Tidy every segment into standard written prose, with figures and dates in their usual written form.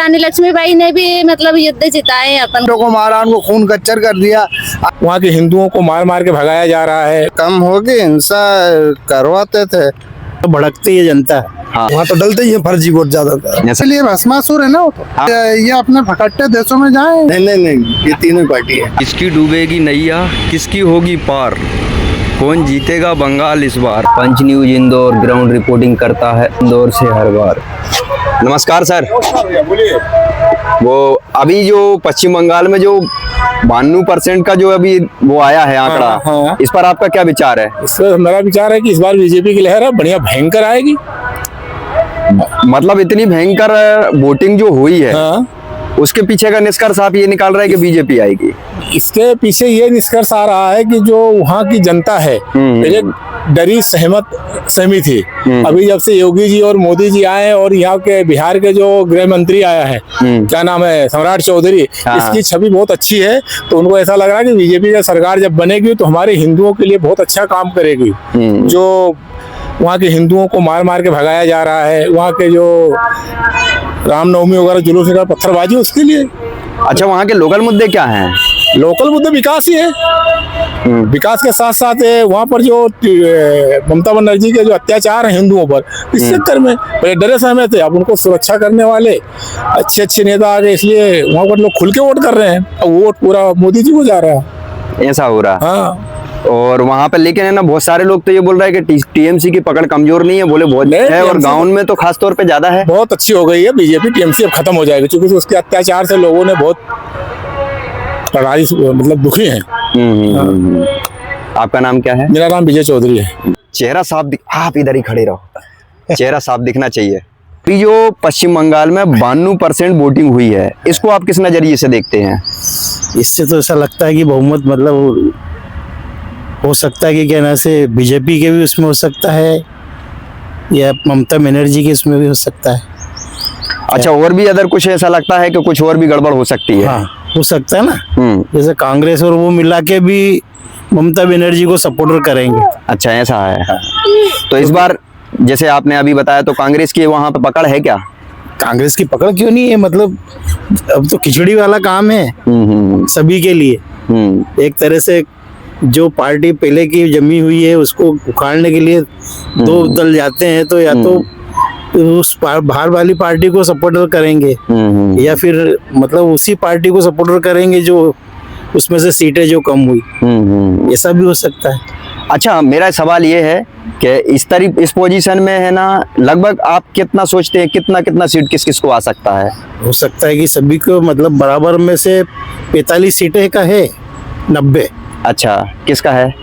रानी लक्ष्मीबाई ने भी मतलब युद्ध जिताए अपन को मारा, उनको खून कच्चर कर दिया। वहाँ के हिंदुओं को मार मार के भगाया जा रहा है। कम होगी, हिंसा करवाते थे तो भड़कती है जनता। हाँ। वहाँ तो डलते ही है फर्जी वोट ज्यादातर, इसलिए भस्मासुर है ना वो तो। हाँ। ये अपने भटकते देशों में जाए। नहीं, ये तीनों पार्टी है। किसकी डूबेगी नैया, किसकी होगी पार, कौन जीतेगा बंगाल इस बार। पंच न्यूज इंदौर ग्राउंड रिपोर्टिंग करता है इंदौर से हर बार। नमस्कार सर। वो अभी जो पश्चिम बंगाल में जो 92% का जो अभी वो आया है आंकड़ा, हाँ। इस पर आपका क्या विचार है? इस पर मेरा विचार है कि इस बार बीजेपी की लहर है, बढ़िया भयंकर आएगी। मतलब इतनी भयंकर वोटिंग जो हुई है, हाँ। उसके पीछे का निष्कर्ष आप ये निकाल रहे हैं कि बीजेपी आएगी? इसके पीछे ये निष्कर्ष आ रहा है कि जो वहाँ की जनता है पहले डरी सहमी थी। अभी जब से योगी जी और मोदी जी आए और यहाँ के बिहार के जो गृह मंत्री आया है, क्या नाम है, सम्राट चौधरी, इसकी छवि बहुत अच्छी है। तो उनको ऐसा लग रहा है कि बीजेपी का सरकार जब बनेगी तो हमारे हिंदुओं के लिए बहुत अच्छा काम करेगी। जो वहाँ के हिंदुओं को मार मार के भगाया जा रहा है, वहाँ के जो रामनवमी वगैरह जुलूस का पत्थरबाजी, उसके लिए। अच्छा, वहाँ के लोकल मुद्दे क्या हैं? लोकल मुद्दे विकास ही है। विकास के साथ साथ वहाँ पर जो ममता बनर्जी के जो अत्याचार है हिंदुओं पर, इस चक्कर में पहले डरे सहमे थे, अब उनको सुरक्षा करने वाले अच्छे नेता आ गए, इसलिए वहाँ पर लोग खुल के वोट कर रहे हैं। अब वोट पूरा मोदी जी को जा रहा है। ऐसा हो रहा है। हाँ। और वहाँ पे लेकिन है ना, बहुत सारे लोग तो ये बोल रहे हैं कि टीएमसी की पकड़ कमजोर नहीं है, बोले बहुत है, और गाँव में तो खास तौर पे ज्यादा है। बहुत अच्छी हो गई है बीजेपी। टीएमसी अब खत्म हो जाएगी, क्योंकि उसके अत्याचार से लोगों ने बहुत मतलब दुखी हैं। आपका नाम क्या है? मेरा नाम विजय चौधरी है। चेहरा साफ आप इधर ही खड़े रहो, चेहरा साफ दिखना चाहिए। अभी जो पश्चिम बंगाल में 92% वोटिंग हुई है, इसको आप किस नजरिए से देखते हैं? इससे तो ऐसा लगता है कि बहुमत मतलब हो सकता है कि क्या ना से बीजेपी के भी उसमें हो सकता है, या ममता बनर्जी के उसमें भी हो सकता है। अच्छा, और भी अदर कुछ ऐसा लगता है कि कुछ और भी गड़बड़ हो सकती है? हाँ, हो सकता है ना। जैसे कांग्रेस और वो मिला के भी ममता बनर्जी को सपोर्टर करेंगे। अच्छा, ऐसा है। हाँ। तो इस बार जैसे आपने अभी बताया, तो कांग्रेस की वहां पे पकड़ है क्या? कांग्रेस की पकड़ क्यों नहीं है? मतलब अब तो खिचड़ी वाला काम है सभी के लिए। एक तरह से जो पार्टी पहले की जमी हुई है उसको उखाड़ने के लिए दो दल जाते हैं, तो या तो उस बाहर वाली पार्टी को सपोर्टर करेंगे, या फिर मतलब उसी पार्टी को सपोर्टर करेंगे जो उसमें से सीटें जो कम हुई। ऐसा भी हो सकता है। अच्छा, मेरा सवाल ये है कि इस पोजीशन में है ना, लगभग आप कितना सोचते हैं कितना सीट किस किस को आ सकता है? हो सकता है कि सभी को मतलब बराबर में से 45 सीटें का है, 90। अच्छा, किसका है?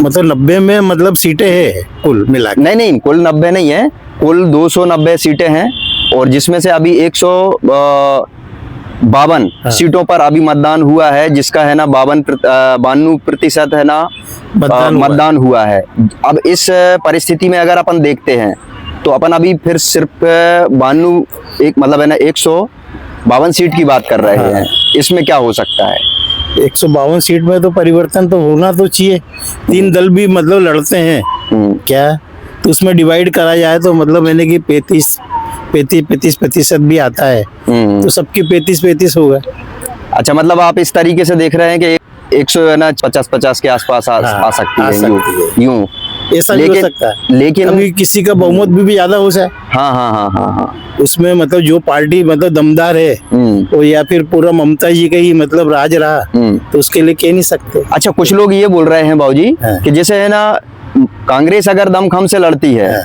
मतलब 90 में मतलब सीटें है कुल मिला के? नहीं, कुल 90 नहीं है, कुल 290 सीटें हैं, और जिसमें से अभी 152 सीटों पर अभी मतदान हुआ है, जिसका है ना 92% है ना मतदान हुआ है। अब इस परिस्थिति में अगर अपन देखते हैं तो अपन अभी फिर सिर्फ 152 सीट की बात कर रहे हैं। इसमें क्या हो सकता है? 152 सीट में तो परिवर्तन तो होना तो चाहिए। 3 दल भी मतलब लड़ते हैं क्या, तो उसमें डिवाइड करा जाए तो मतलब मैंने कि 35% भी आता है, तो सबकी 35 होगा। अच्छा, मतलब आप इस तरीके से देख रहे हैं कि 150 के आसपास आ सकती है यूं। ऐसा नहीं हो सकता है, लेकिन अभी किसी का बहुमत भी ज्यादा हो जाए। हाँ। उसमें मतलब जो पार्टी मतलब दमदार है वो, या फिर पूरा ममता जी का ही मतलब राज रहा, तो उसके लिए कह नहीं सकते। अच्छा, कुछ लोग ये बोल रहे हैं बाबूजी कि जैसे है ना, कांग्रेस अगर दमखम से लड़ती है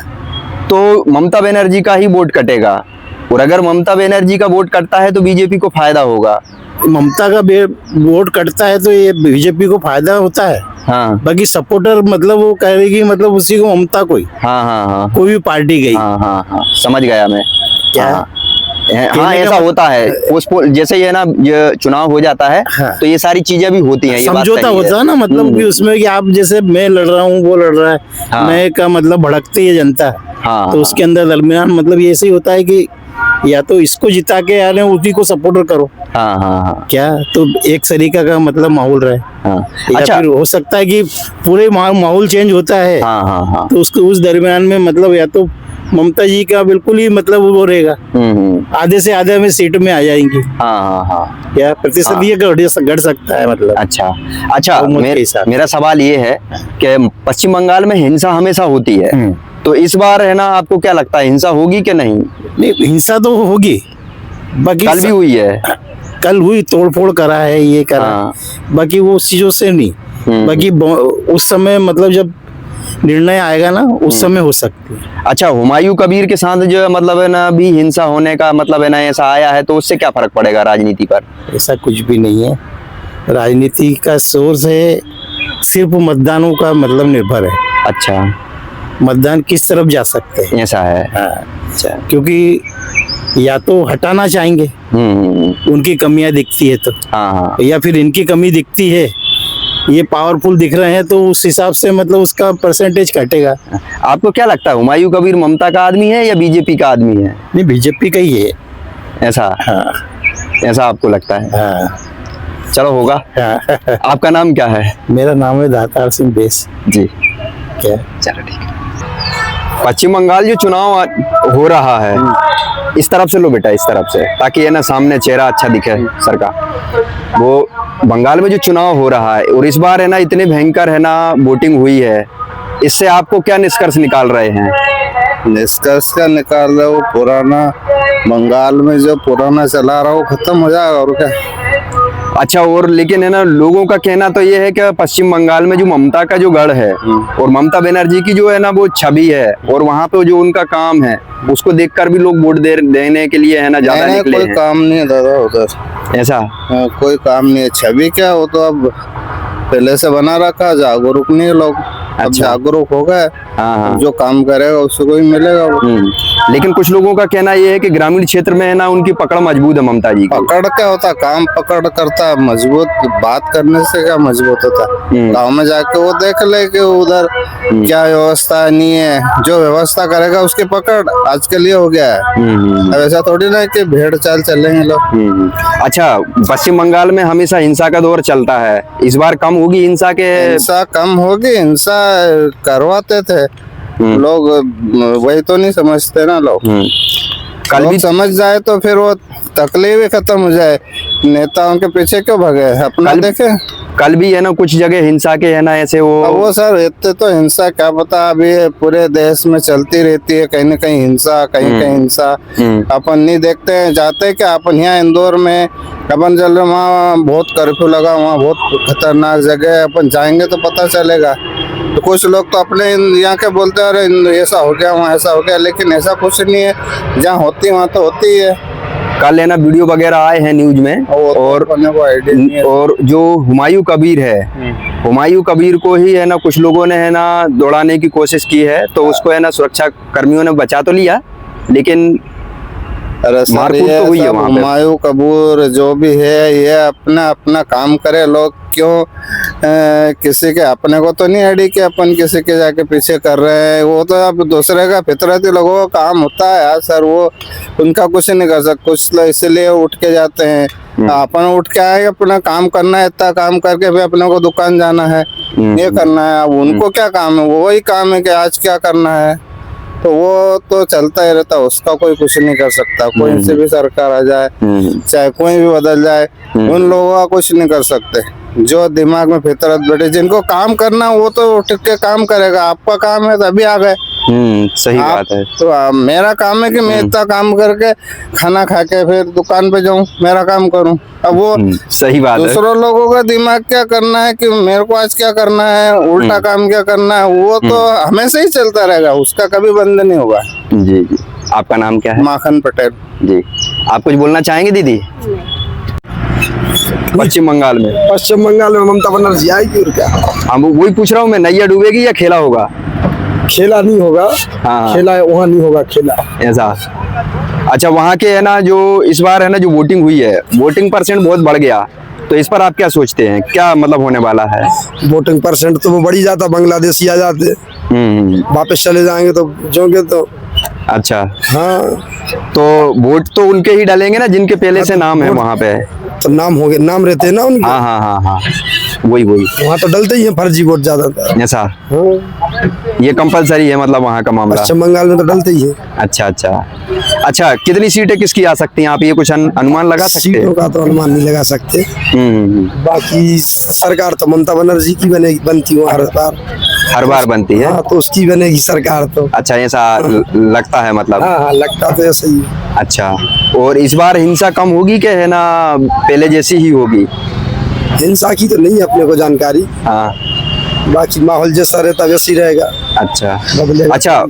तो ममता बनर्जी का ही वोट कटेगा, और अगर ममता बनर्जी का वोट कटता है तो बीजेपी को फायदा होगा। ममता का वोट कटता है तो ये बीजेपी को फायदा होता है। हाँ। बाकी सपोर्टर मतलब वो कहेगी मतलब उसी को ममता कोई। हाँ। कोई भी पार्टी गई। हाँ, समझ गया मैं क्या। हाँ, ऐसा होता है। जैसे ये ना, ये चुनाव हो जाता है तो ये सारी चीजें भी होती हैं। समझौता होता है ना, मतलब कि उसमें कि आप जैसे मैं लड़ रहा हूँ, वो लड़ रहा है, मैं का मतलब भड़कती है जनता। तो उसके अंदर दरमियान मतलब ये ऐसे ही होता है कि या तो इसको जिता के आ रहे हैं, उसी को सपोर्टर करो। क्या, तो एक तरीका का मतलब माहौल रहे। या फिर हो सकता है कि पूरे माहौल चेंज होता है, तो उसको उस दरमियान में मतलब या तो ममता जी का बिल्कुल ही मतलब वो रहेगा, आधे से आधे में सीट में आ जाएंगी। हाँ। क्या प्रतिशत ये घट सकता है मतलब। अच्छा बहुमत के हिसाब। मेरा सवाल ये है कि पश्चिम बंगाल में हिंसा हमेशा होती है, तो इस बार है ना आपको क्या लगता है हिंसा होगी कि नहीं? नहीं, हिंसा तो होगी, बाकी कल भी हुई है। कल हुई, तोड़फोड़ करा है, ये करा, हाँ। बाकी वो चीजों से नहीं, बाकी उस समय मतलब जब निर्णय आएगा ना उस समय हो सकती है। अच्छा, हुमायूं कबीर के साथ जो है मतलब है ना भी हिंसा होने का मतलब है ना ऐसा आया है, तो उससे क्या फर्क पड़ेगा राजनीति पर? ऐसा कुछ भी नहीं है, राजनीति का सोर्स है, सिर्फ मतदानों का मतलब निर्भर है। अच्छा, मतदान किस तरफ जा सकते हैं, ऐसा है। हाँ, अच्छा। क्योंकि या तो हटाना चाहेंगे उनकी कमियां दिखती है तो, हाँ। या फिर इनकी कमी दिखती है, ये पावरफुल दिख रहे हैं तो उस हिसाब से मतलब उसका परसेंटेज घटेगा। आपको क्या लगता है हुमायूं कबीर ममता का आदमी है या बीजेपी का आदमी है? नहीं, बीजेपी का ही है। ऐसा? हाँ, ऐसा आपको लगता है? हाँ, चलो होगा। हाँ। आपका नाम क्या है? मेरा नाम है दातार सिंह बेस। जी। क्या? चलो ठीक है। पश्चिम बंगाल जो चुनाव हो रहा है, इस तरफ से लो बेटा, इस तरफ से, ताकि है ना सामने चेहरा अच्छा दिखे सर का। वो बंगाल में जो चुनाव हो रहा है और इस बार है ना इतने भयंकर है ना वोटिंग हुई है, इससे आपको क्या निष्कर्ष निकाल रहे हैं? निष्कर्ष क्या निकाल रहे हो, पुराना बंगाल में जो पुराना चला रहा हो खत्म हो जाएगा और क्या। अच्छा, और लेकिन है ना लोगों का कहना तो ये है कि पश्चिम बंगाल में जो ममता का जो गढ़ है और ममता बनर्जी की जो है ना वो छवि है और वहाँ पे जो उनका काम है उसको देखकर भी लोग वोट देने के लिए है ना ज्यादा निकले कोई हैं। काम नहीं है दादा उधर, ऐसा? कोई काम नहीं है। छवि क्या हो तो अब पहले से बना रखा, जागरूक नहीं लोग, अब अच्छा। जागरूक हो गए। हाँ। जो काम करेगा उसको कोई मिलेगा वो। लेकिन कुछ लोगों का कहना ये है कि ग्रामीण क्षेत्र में है ना उनकी पकड़ मजबूत है ममता जी की। पकड़ क्या होता, काम पकड़ करता है, मजबूत बात करने से क्या मजबूत होता। गांव में जाके वो देख ले कि उधर क्या व्यवस्था नहीं है, जो व्यवस्था करेगा उसकी पकड़ आज के लिए हो गया है। अब ऐसा थोड़ी ना है कि भेड़ चाल चलेंगे लोग। अच्छा, पश्चिम बंगाल में हमेशा हिंसा का दौर चलता है, इस बार कम होगी हिंसा के? हिंसा कम होगी, हिंसा करवाते थे लोग, वही तो नहीं समझते ना लोग। कल लोग भी समझ जाए तो फिर वो तकलीफ ही खत्म हो जाए, नेताओं के पीछे क्यों भगे, अपना देखे। कल भी है ना कुछ जगह हिंसा के है ना ऐसे अब वो वो सर इतने तो हिंसा क्या पता, अभी पूरे देश में चलती रहती है, कहीं न कहीं हिंसा, कहीं कहीं हिंसा। अपन नहीं देखते हैं, जाते क्या अपन यहाँ इंदौर में अपन चल रहे, वहाँ बहुत कर्फ्यू लगा, वहाँ बहुत खतरनाक जगह है, अपन जाएंगे तो पता चलेगा। तो कुछ लोग तो अपने यहाँ के बोलते हैं अरे ऐसा हो गया, वहाँ ऐसा हो गया, लेकिन ऐसा कुछ नहीं है, जहाँ होती वहाँ तो होती है। कल है ना वीडियो वगैरह आए हैं न्यूज में, और जो हुमायूं कबीर है, हुमायूं कबीर को ही है ना कुछ लोगों ने है ना दौड़ाने की कोशिश की है, तो उसको है ना सुरक्षा कर्मियों ने बचा तो लिया, लेकिन अरे सर मारकूट तो हुई है वहाँ पे। हुमायूं कबीर जो भी है ये अपना अपना काम करे, लोग क्यों किसी के, अपने को तो नहीं अड़ी कि अपन किसी के जाके पीछे कर रहे हैं, वो तो अब दूसरे का फितरती लोगों का काम होता है यार सर, वो उनका कुछ नहीं कर सकते। कुछ लोग इसलिए उठ के जाते हैं, अपन उठ के आए अपना काम करना है, इतना काम करके फिर अपने को दुकान जाना है, ये करना है। अब उनको क्या काम है, वो वही काम है कि आज क्या करना है, तो वो तो चलता ही रहता, उसका कोई कुछ नहीं कर सकता। कोई से भी सरकार आ जाए, चाहे कोई भी बदल जाए, उन लोगों का कुछ नहीं कर सकते। जो दिमाग में फितरत बैठे, जिनको काम करना वो तो उठ के काम करेगा, आपका काम है तभी आ गए। सही बात है। तो मेरा काम है कि मैं इतना काम करके खाना खा के फिर दुकान पे जाऊं, मेरा काम करूं। अब वो सही बात है। दूसरों लोगों का दिमाग क्या करना है कि मेरे को आज क्या करना है, उल्टा काम क्या करना है, वो तो हमेशा ही चलता रहेगा, उसका कभी बंद नहीं होगा। जी जी। आपका नाम क्या है? माखन पटेल। जी। आप कुछ बोलना चाहेंगे दीदी? पश्चिम बंगाल में ममता बनर्जी आएगी और क्या। हाँ, वही पूछ रहा हूँ मैं, नैया डूबेगी या खेला होगा? खेला नहीं होगा। हाँ। खेला वहाँ नहीं होगा, खेला ऐसा। अच्छा, वहाँ के है ना जो इस बार है ना जो वोटिंग हुई है, वोटिंग परसेंट बहुत बढ़ गया, तो इस पर आप क्या सोचते हैं, क्या मतलब होने वाला है? वोटिंग परसेंट तो वो बढ़ी जाता, बांग्लादेशी आ जाते, वापस चले जाएंगे तो जोगे तो। अच्छा, हाँ, तो वोट तो उनके ही डालेंगे ना जिनके पहले से नाम है वहाँ पे। तो नाम हो गए, नाम रहते हैं ना उनके। हाँ हाँ हाँ हाँ। वही वहाँ तो डलते ही है फर्जी वोट ज्यादातर। ऐसा ये कंपलसरी है मतलब वहाँ का मामला। पश्चिम बंगाल में तो डलते ही है। अच्छा, कितनी सीटें किसकी आ सकती हैं, आप ये कुछ अनुमान लगा सकते सीटों हैं? का तो अनुमान नहीं लगा सकते। बाकी सरकार तो ममता बनर्जी की बनती है हर बार बनती है। हाँ, तो उसकी बनेगी सरकार तो। अच्छा, ऐसा लगता है मतलब। हाँ, लगता तो ऐसा ही है। अच्छा, और इस बार हिंसा कम होगी कि है ना पहले जैसी ही होगी? हिंसा की तो नहीं है अपने को जानकारी। हाँ, बाकी माहौल जैसा रहता वैसे ही रहेगा। अच्छा,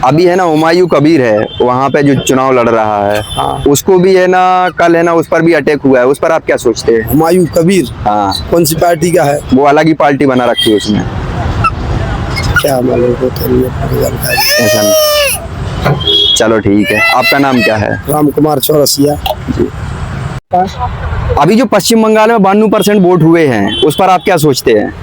अभी है ना हुमायूं कबीर है वहाँ पे जो चुनाव लड़ रहा है। हाँ। उसको भी है ना कल है ना उस पर भी अटैक हुआ है, उस पर आप क्या सोचते हैं? हुमायूं कबीर? हाँ, कौन सी पार्टी का है? वो अलग ही पार्टी बना रखी है उसने। क्या मालूम को तो नहीं है जानकारी। ऐसा नहीं, चलो ठीक है। आपका नाम क्या है? राम कुमार चौरसिया। अभी जो पश्चिम बंगाल में 92% वोट हुए हैं उस पर आप क्या सोचते हैं?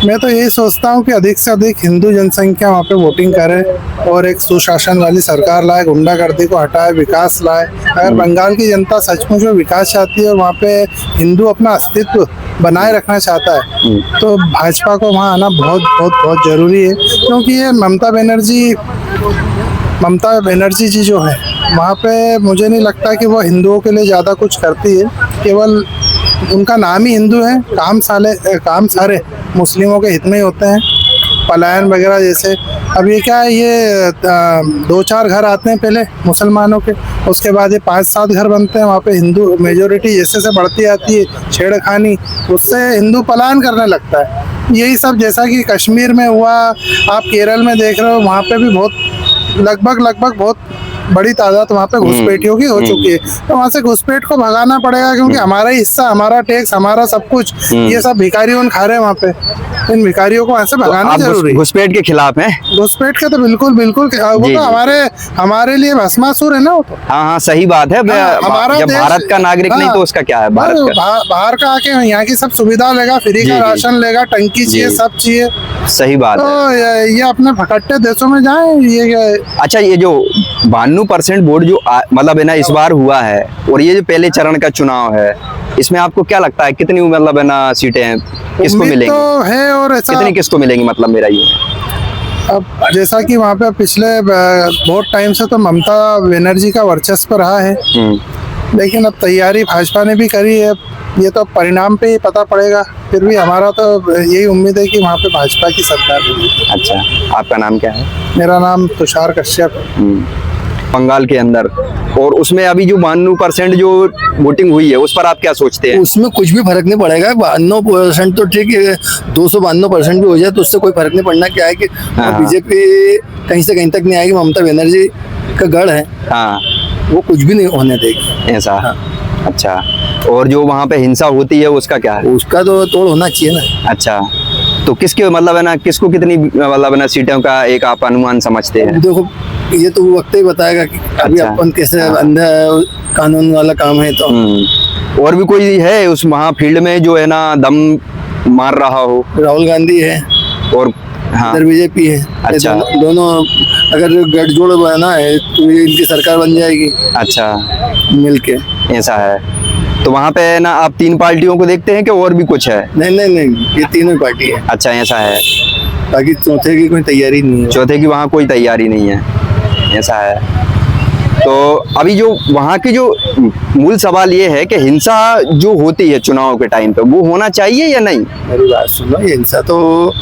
मैं तो यही सोचता हूँ कि अधिक से अधिक हिंदू जनसंख्या वहाँ पे वोटिंग करे और एक सुशासन वाली सरकार लाए, गुंडागर्दी को हटाए, विकास लाए। अगर बंगाल की जनता सचमुच में विकास चाहती है और वहाँ पे हिंदू अपना अस्तित्व बनाए रखना चाहता है तो भाजपा को वहाँ आना बहुत बहुत बहुत जरूरी है। क्योंकि ये ममता बनर्जी जी जो है वहाँ पे मुझे नहीं लगता कि वो हिंदुओं के लिए ज़्यादा कुछ करती है। केवल उनका नाम ही हिंदू है, काम सारे मुस्लिमों के हित में ही होते हैं। पलायन वगैरह जैसे अब ये क्या है, ये 2-4 घर आते हैं पहले मुसलमानों के, उसके बाद ये 5-7 घर बनते हैं। वहाँ पे हिंदू मेजोरिटी जैसे से बढ़ती आती है, छेड़खानी, उससे हिंदू पलायन करने लगता है। यही सब जैसा कि कश्मीर में हुआ, आप केरल में देख रहे हो, वहाँ पे भी बहुत लगभग बहुत बड़ी तादाद वहाँ पे घुसपैठियों की हो चुकी है। तो वहाँ से घुसपैठ को भगाना पड़ेगा क्योंकि हमारा ही हिस्सा, हमारा टैक्स, हमारा सब कुछ ये सब भिखारी खा रहे हैं वहाँ पे। इन भिखारियों को वहाँ से भगाना जरूरी है। घुसपैठ के खिलाफ हैं? घुसपैठ के तो बिल्कुल वो तो हमारे लिए भस्मासुर है ना वो तो। हाँ, सही बात है। हमारा जब भारत का नागरिक नहीं तो उसका क्या है? बाहर का आके यहाँ की सब सुविधा लेगा, फ्री का राशन लेगा, टंकी चाहिए, सब चाहिए। सही बात है। तो ये अपने भटकते देशों में जाए। ये अच्छा, ये जो 92% वोट जो मतलब है ना इस बार हुआ है और ये जो पहले चरण का चुनाव है, इसमें आपको क्या लगता है कितनी मतलब है ना सीटें किसको मिलेंगी? तो है और ऐसा कितनी किसको मिलेंगी, मतलब मेरा ये। अब जैसा कि वहाँ पे पिछले बहुत टाइम से तो ममता बनर्जी का वर्चस्व रहा है, लेकिन अब तैयारी भाजपा ने भी करी है। ये तो परिणाम पे ही पता पड़ेगा। फिर भी हमारा तो यही उम्मीद है कि वहाँ पे भाजपा की सरकार होगी। अच्छा, आपका नाम क्या है? मेरा नाम तुषार कश्यप। बंगाल के अंदर, और उसमें अभी जो 92% जो वोटिंग हुई है उस पर आप क्या सोचते हैं? उसमें कुछ भी फर्क नहीं पड़ेगा। 92% तो ठीक है, 292% भी हो जाए तो उससे कोई फर्क नहीं पड़ना। क्या है कि बीजेपी कहीं से कहीं तक नहीं आएगी। ममता बनर्जी का गढ़ है, हाँ, वो कुछ भी नहीं होने देगी ऐसा। अच्छा, और जो वहाँ पे हिंसा होती है उसका क्या है? उसका तो तोड़ होना चाहिए ना। अच्छा, तो किसके मतलब है ना किसको कितनी मतलब है ना सीटों का एक आप अनुमान समझते हैं? देखो, ये तो वक्त ही बताएगा कि अभी अच्छा। अपन कैसे अंधा कानून वाला काम है। तो और भी कोई है उस वहाँ फील्ड में जो है ना दम मार रहा हो? राहुल गांधी है और हाँ, इधर बीजेपी है। अच्छा। दोनों अगर गठजोड़ बना है तो ये इनकी सरकार बन जाएगी। अच्छा, मिलके। ऐसा है। तो वहाँ पे ना आप 3 पार्टियों को देखते हैं कि और भी कुछ है? नहीं, ये तीनों पार्टी है। अच्छा, ऐसा है। बाकी चौथे की कोई तैयारी नहीं है। चौथे की वहाँ कोई तैयारी नहीं है, ऐसा है। तो अभी जो वहाँ की जो मूल सवाल ये है कि हिंसा जो होती है चुनाव के टाइम पे वो होना चाहिए या नहीं? मेरी बात सुनो, ये हिंसा तो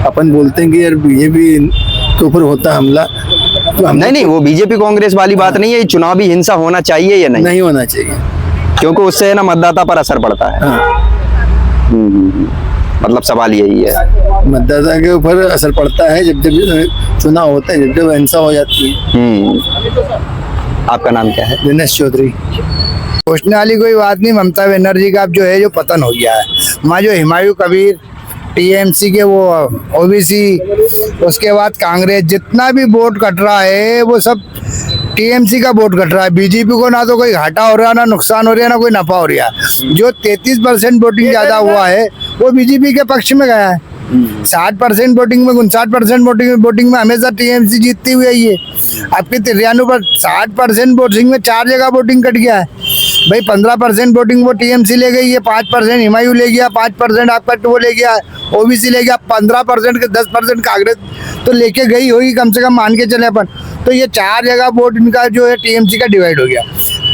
अपन बोलते हैं कि यार बीजेपी के ऊपर होता है हमला। नहीं, वो बीजेपी कांग्रेस वाली बात नहीं है। ये चुनावी हिंसा होना चाहिए या नहीं? नहीं होना चाहिए, क्योंकि उससे ना मतदाता पर असर पड़ता है। मतलब सवाल यही है, मतदाता के ऊपर असर पड़ता है जब चुनाव होता है, जब हिंसा हो जाती है। आपका नाम क्या है? दिनेश चौधरी। सोचने वाली कोई बात नहीं। ममता बनर्जी का अब जो है जो पतन हो गया है। वहाँ जो हुमायूं कबीर टीएमसी के वो ओबीसी, उसके बाद कांग्रेस, जितना भी वोट कट रहा है वो सब टीएमसी का वोट कट रहा है। बीजेपी को ना तो कोई घाटा हो रहा, ना नुकसान हो रहा, ना कोई नफा हो रहा। जो 33% वोटिंग ज्यादा हुआ है वो बीजेपी के पक्ष में गया है। 60% वोटिंग में 59% वोटिंग में हमेशा टीएमसी जीतती हुई है। ये आपके 93 पर 60% वोटिंग में 4 जगह वोटिंग कट गया है। भाई 15% वोटिंग वो टीएमसी ले गई है, 5% हिमायू ले गया, 5% आपका वो ले गया, ओबीसी ले गया, 15% के 10% कांग्रेस तो लेके गई होगी कम से कम, मान के चले अपन। तो ये 4 जगह वोट इनका जो है टीएमसी का डिवाइड हो गया।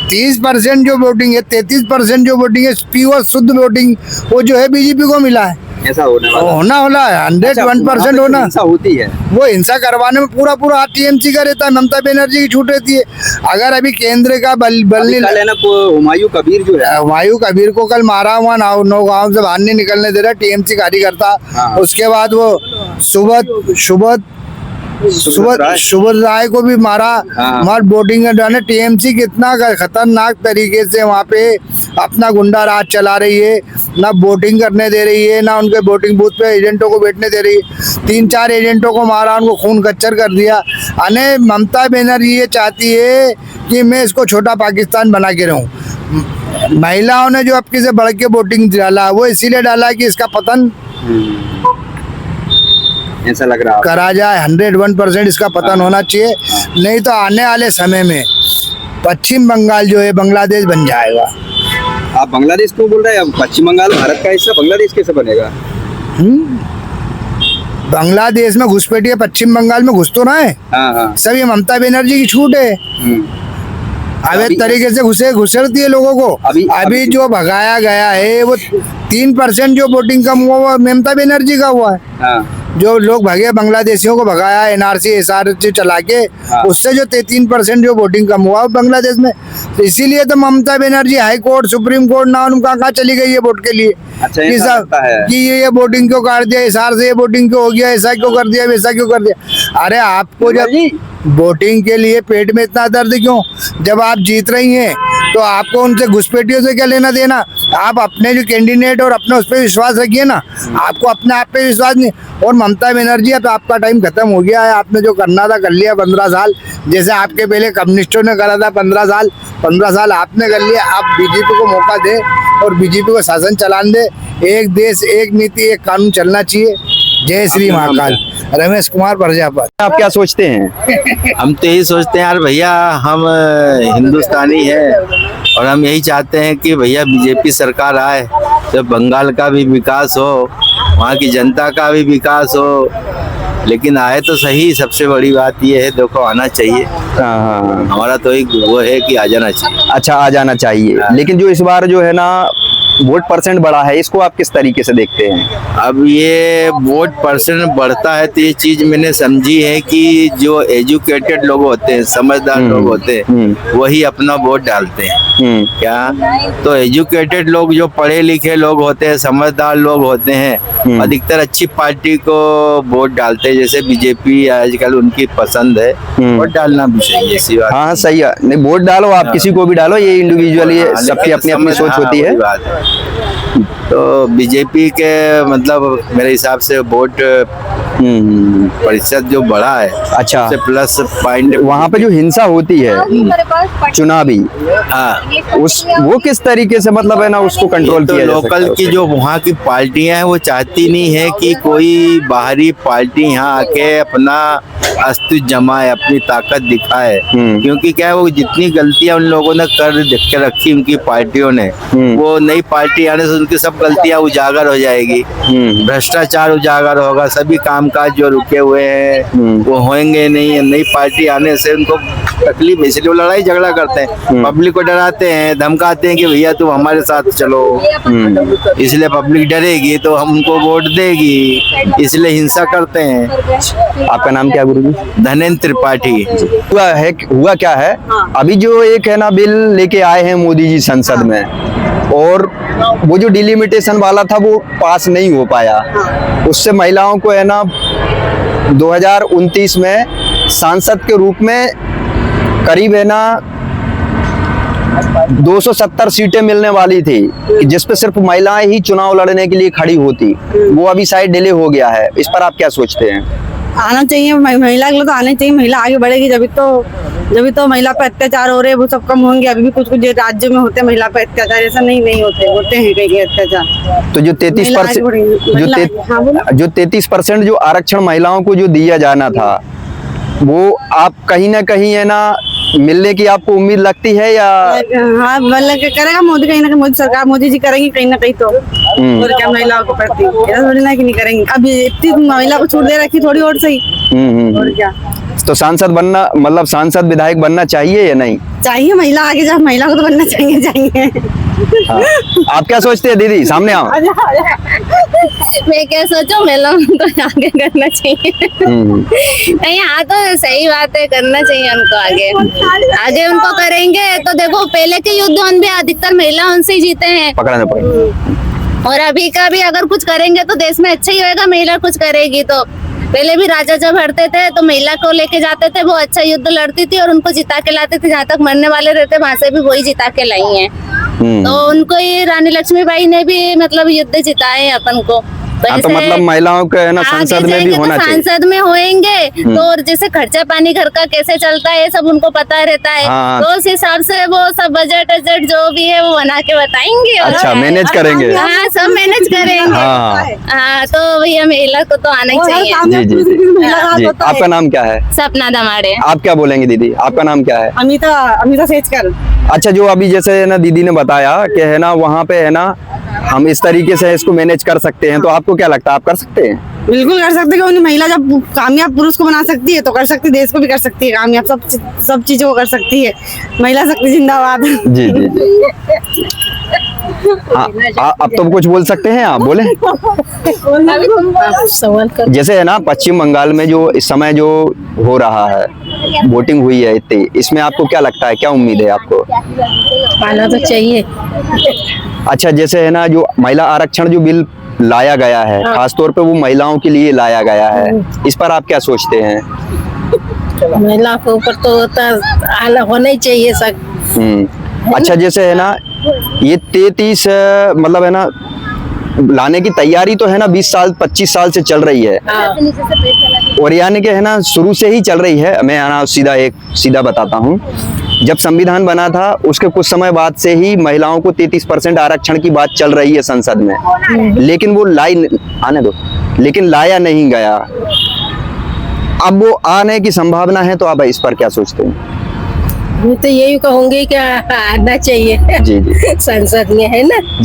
30% जो वोटिंग है, 33% जो वोटिंग है प्योर शुद्ध वोटिंग वो जो है बीजेपी को मिला है। ऐसा होने वाला होना 101% होना। हिंसा होती है, वो हिंसा करवाने में पूरा हाथ टीएमसी का रहता है, ममता बनर्जी की छूट रहती है। अगर अभी केंद्र का बल कल है ना हुमायूं कबीर जो है, हुमायूं कबीर को कल मारा हुआ, 9 गांव से बाहर नहीं निकलने दे रहा टीएमसी कार्यकर्ता। उसके बाद वो सुबोध राय को भी मारा, मार बोटिंग डाले। टीएमसी कितना खतरनाक तरीके से वहाँ पे अपना गुंडा राज चला रही है, ना वोटिंग करने दे रही है, ना उनके वोटिंग बूथ पे एजेंटों को बैठने दे रही है। 3-4 एजेंटों को मारा, उनको खून कच्चर कर दिया। अने ममता बनर्जी ये चाहती है कि मैं इसको छोटा पाकिस्तान बना के रहूं। महिलाओं ने जो अब से बढ़ के वोटिंग डाला वो इसीलिए डाला कि इसका पतन ऐसा लग रहा है करा जाए। 101% इसका पतन होना चाहिए, नहीं तो आने वाले समय में पश्चिम बंगाल जो है बांग्लादेश बन जाएगा। आप बांग्लादेश क्यों बोल रहे हैं? अब पश्चिम बंगाल भारत का हिस्सा, बांग्लादेश कैसे बनेगा? बांग्लादेश में घुसपैठिए, पश्चिम बंगाल में घुस तो रहा है। सब ये ममता बनर्जी की छूट है। अवैध तरीके से घुसरती है लोगों को। अभी जो भगाया गया है वो 3% जो वोटिंग कम हुआ वो ममता बनर्जी का हुआ है। जो लोग भगे बांग्लादेशियों को भगाया एनआरसी एसआरसी चला के, उससे जो 3% जो वोटिंग कम हुआ बांग्लादेश में। तो इसीलिए तो Mamata Banerjee high court supreme court ना कहाँ चली गई है वोट के लिए। कि ये वोटिंग क्यों कर दिया, एसआर से ये वोटिंग क्यों हो गया, ऐसा क्यों कर दिया, वैसा क्यों कर दिया। अरे आपको जब वोटिंग के लिए पेट में इतना दर्द क्यों? जब आप जीत रही हैं तो आपको उनसे घुसपैठियों से क्या लेना देना? आप अपने जो कैंडिडेट और अपने उस पर विश्वास रखिए ना, आपको अपने आप पे विश्वास नहीं। और ममता बनर्जी अब आपका टाइम खत्म हो गया है, आपने जो करना था कर लिया 15 साल। जैसे आपके पहले कम्युनिस्टों ने करा था 15 साल आपने कर लिया। आप बीजेपी को मौका दे और बीजेपी को शासन चलाने दे। एक देश एक नीति एक कानून चलना चाहिए। जय श्री महाकाल। रमेश कुमार प्रजापति। आप क्या सोचते हैं? हम तो यही सोचते हैं यार भैया, हम हिंदुस्तानी है और हम यही चाहते हैं कि भैया बीजेपी सरकार आए तो बंगाल का भी विकास हो, वहाँ की जनता का भी विकास हो। लेकिन आए तो सही, सबसे बड़ी बात ये है देखो आना चाहिए। हमारा तो एक वो है कि आ जाना चाहिए। अच्छा, आ जाना चाहिए। लेकिन जो इस बार जो है ना वोट परसेंट बढ़ा है, इसको आप किस तरीके से देखते हैं? अब ये वोट परसेंट बढ़ता है तो ये चीज मैंने समझी है कि जो एजुकेटेड लोग होते हैं, समझदार लोग होते हैं, वही अपना वोट डालते हैं। क्या तो एजुकेटेड लोग जो पढ़े लिखे लोग होते हैं, समझदार लोग होते हैं, अधिकतर अच्छी पार्टी को वोट डालते हैं। जैसे बीजेपी आजकल उनकी पसंद है, वोट डालना भी चाहिए, ऐसी बात। हाँ सही है, नहीं वोट डालो, आप किसी को भी डालो, ये इंडिविजुअली सबकी अपनी अपनी सोच होती है। तो बीजेपी के मतलब मेरे हिसाब से वोट प्रतिशत जो बढ़ा है, अच्छा से प्लस पॉइंट। वहाँ पे जो हिंसा होती है चुनावी, वो किस तरीके से मतलब है ना उसको कंट्रोल किया जा सकता है? लोकल की जो वहाँ की पार्टियां हैं वो चाहती नहीं है कि कोई बाहरी पार्टी यहाँ आके अपना अस्तित्व जमाए, अपनी ताकत दिखाए। क्योंकि क्या है, वो जितनी गलतियां उन लोगों ने कर के रखी उनकी पार्टियों ने, वो नई पार्टी आने से उनकी सब गलतियां उजागर हो जाएगी। भ्रष्टाचार उजागर होगा, सभी कामकाज जो रुके हुए हैं वो होंगे नहीं। नई पार्टी आने से उनको तकलीफ, इसलिए वो लड़ाई झगड़ा करते हैं, पब्लिक को डराते हैं, धमकाते हैं कि भैया तुम हमारे साथ चलो। इसलिए पब्लिक डरेगी तो हम उनको वोट देगी, इसलिए हिंसा करते हैं। आपका नाम क्या गुरु जी? धनेन्द्र त्रिपाठी। हुआ क्या है, अभी जो एक है ना बिल लेके आए हैं मोदी जी संसद में, और वो जो डिलिमिटेशन वाला था वो पास नहीं हो पाया। उससे महिलाओं को है ना 2029 में सांसद के रूप में करीब है ना 270 सीटें मिलने वाली थी, जिसपे सिर्फ महिलाएं ही चुनाव लड़ने के लिए खड़ी होती। वो अभी शायद डिले हो गया है। इस पर आप क्या सोचते हैं? आना चाहिए, महिला के लिए तो आना चाहिए। महिला आगे बढ़ेगी जब तो महिला पर अत्याचार हो रहे हैं वो सब कम होंगे। अभी भी कुछ राज्यों में होते हैं महिला पर अत्याचार, ऐसा नहीं होते हैं कई अत्याचार। तो जो 33% जो आरक्षण महिलाओं को जो दिया जाना था, वो आप कहीं ना कहीं है ना मिलने की आपको उम्मीद लगती है या? हाँ मतलब कि करेगा मोदी, कहीं ना कहीं मोदी सरकार, मोदी जी करेंगी कहीं ना कहीं तो। और क्या महिलाओं को प्रति ऐसा थोड़ी ना कि नहीं करेंगे। अब इतनी महिला को छूट दे रखी थोड़ी और सही। और क्या तो सांसद बनना मतलब सांसद विधायक बनना चाहिए या नहीं चाहिए? महिला आगे जा, महिला को तो बनना चाहिए। हाँ। आप क्या सोचते हैं दीदी, सामने आओ। मैं क्या सोचूं, महिलाओं तो आगे करना चाहिए। नहीं, हाँ तो सही बात है, करना चाहिए उनको आगे। आगे उनको करेंगे तो देखो, पहले के युद्ध भी अधिकतर महिला उनसे ही जीते हैं। पकड़ा और अभी का भी अगर कुछ करेंगे तो देश में अच्छा ही होगा। महिला कुछ करेगी तो, पहले भी राजा जब हरते थे तो महिला को लेके जाते थे, वो अच्छा युद्ध लड़ती थी और उनको जिता के लाते थे। जहाँ तक मरने वाले रहते वहां से भी वही जिता के लाई हैं। तो उनको ही रानी लक्ष्मीबाई ने भी मतलब युद्ध जिताए अपन को। तो मतलब महिलाओं के ना संसद में भी होना चाहिए। संसद में होंगे तो और जैसे खर्चा पानी घर का कैसे चलता है ये सब उनको पता रहता है। हाँ। तो उस हिसाब से वो सब बजट जो भी है वो बना के बताएंगे। अच्छा, मैनेज करेंगे। हाँ, सब मैनेज करेंगे। हाँ, तो भैया महिला को तो आना ही चाहिए। जी जी जी। आपका नाम क्या है? सपना दमाड़े। आप क्या बोलेंगे दीदी, आपका नाम क्या है? अमिता सेजकर। अच्छा, जो अभी जैसे ना दीदी ने बताया कि है ना वहाँ पे है ना हम इस तरीके से इसको मैनेज कर सकते हैं, तो आपको क्या लगता है, आप कर सकते हैं? बिल्कुल कर सकते हैं। महिला जब कामयाब पुरुष को बना सकती है तो कर सकती है, देश को भी कर सकती है कामयाब, सब चीजों को कर सकती है। महिला शक्ति जिंदाबाद। जी जी जी। हाँ, अब तो कुछ बोल सकते हैं, आप बोले। सवाल कर। जैसे है ना पश्चिम बंगाल में जो इस समय जो हो रहा है, वोटिंग हुई है इतनी, इसमें आपको क्या लगता है, क्या उम्मीद है आपको? आना तो चाहिए। अच्छा, जैसे है ना जो महिला आरक्षण जो बिल लाया गया है, खासतौर पे वो महिलाओं के लिए लाया गया है, इस पर आप क्या सोचते हैं? महिला के ऊपर तो आना होना ही चाहिए सब। अच्छा, जैसे है ना ये 33 मतलब है ना लाने की तैयारी तो है ना 20 साल 25 साल से चल रही है। और यानी कि है ना शुरू से ही चल रही है। मैं ना सीधा बताता हूँ, जब संविधान बना था उसके कुछ समय बाद से ही महिलाओं को 33% आरक्षण की बात चल रही है संसद में, लेकिन वो लेकिन लाया नहीं गया। अब वो आने की संभावना है, तो आप इस पर क्या सोचते हैं? मैं तो यही कहूंगी कि आना चाहिए। जी जी। संसद में, है ना। जी।